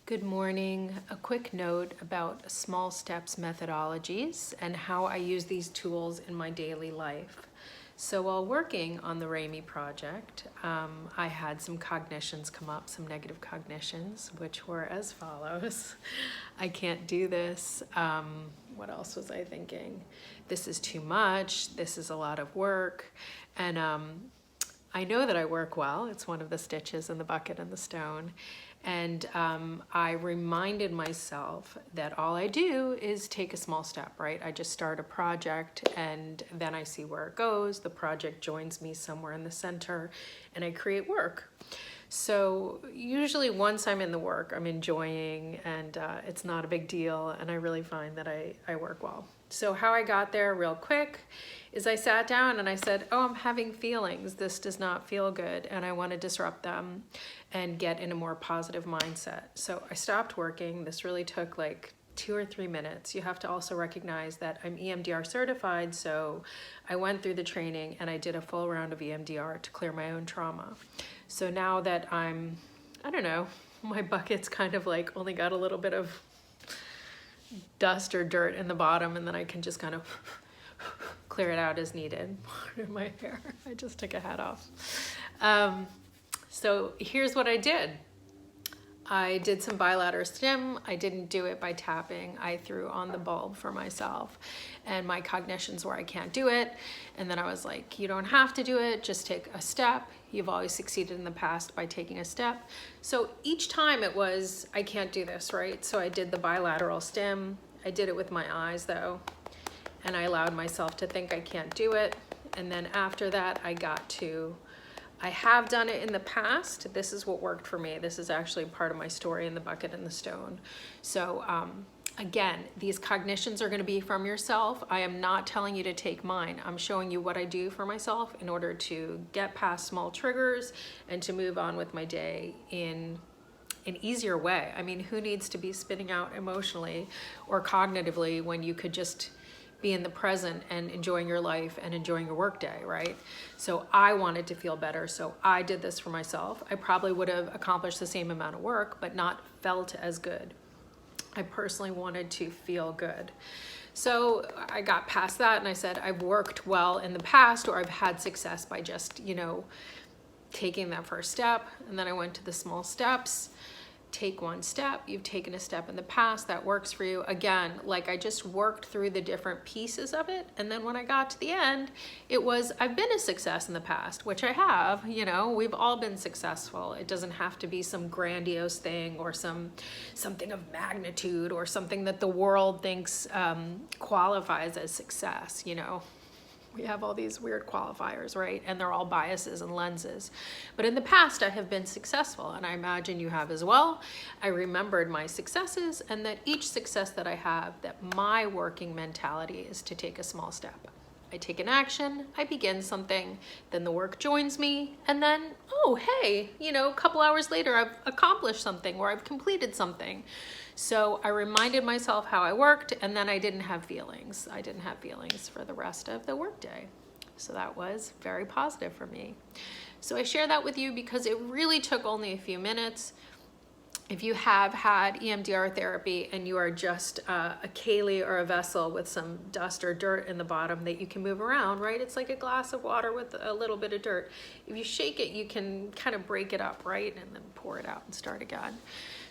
Good morning. A quick note about small steps methodologies and how I use these tools in my daily life. So while working on the RAMI project, I had some cognitions come up, some negative cognitions, which were as follows. I can't do this. What else was I thinking? This is too much. This is a lot of work. And I know that I work well. It's one of the stitches in the bucket and the stone. And I reminded myself that all I do is take a small step, right? I just start a project and then I see where it goes. The project joins me somewhere in the center and I create work. So usually once I'm in the work, I'm enjoying and it's not a big deal. And I really find that I work well. So how I got there real quick is I sat down and I said, oh, I'm having feelings. This does not feel good. And I want to disrupt them and get in a more positive mindset. So I stopped working. This really took like 2 or 3 minutes. You have to also recognize that I'm EMDR certified. So I went through the training and I did a full round of EMDR to clear my own trauma. So now that I don't know, my bucket's kind of like only got a little bit of dust or dirt in the bottom, and then I can just kind of clear it out as needed. Pardon my hair, I just took a hat off. So here's what I did. I did some bilateral stim. I didn't do it by tapping. I threw on the bulb for myself and my cognitions where I can't do it. And then I was like, you don't have to do it, just take a step. You've always succeeded in the past by taking a step. So each time it was, I can't do this, right? So I did the bilateral stim. I did it with my eyes though. And I allowed myself to think I can't do it. And then after that, I have done it in the past. This is what worked for me. This is actually part of my story in the bucket and the stone. So again, these cognitions are going to be from yourself. I am not telling you to take mine. I'm showing you what I do for myself in order to get past small triggers and to move on with my day in an easier way. I mean, who needs to be spinning out emotionally or cognitively when you could just be in the present and enjoying your life and enjoying your work day, right? So I wanted to feel better, so I did this for myself. I probably would have accomplished the same amount of work, but not felt as good. I personally wanted to feel good. So I got past that and I said, I've worked well in the past, or I've had success by just, taking that first step. And then I went to the small steps. Take one step. You've taken a step in the past that works for you. Again, like I just worked through the different pieces of it. And then when I got to the end, it was, I've been a success in the past, which I have, we've all been successful. It doesn't have to be some grandiose thing or something of magnitude or something that the world thinks qualifies as success, We have all these weird qualifiers, right? And they're all biases and lenses. But in the past, I have been successful, and I imagine you have as well. I remembered my successes, and that each success that I have, that my working mentality is to take a small step. I take an action, I begin something, then the work joins me, and then, oh, hey, a couple hours later, I've accomplished something or I've completed something. So I reminded myself how I worked, and then I didn't have feelings. I didn't have feelings for the rest of the workday. So that was very positive for me. So I share that with you because it really took only a few minutes. If you have had EMDR therapy and you are just a keli or a vessel with some dust or dirt in the bottom that you can move around, right? It's like a glass of water with a little bit of dirt. If you shake it, you can kind of break it up, right? And then pour it out and start again.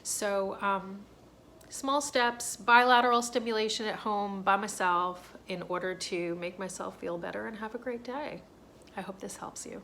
So small steps, bilateral stimulation at home by myself in order to make myself feel better and have a great day. I hope this helps you.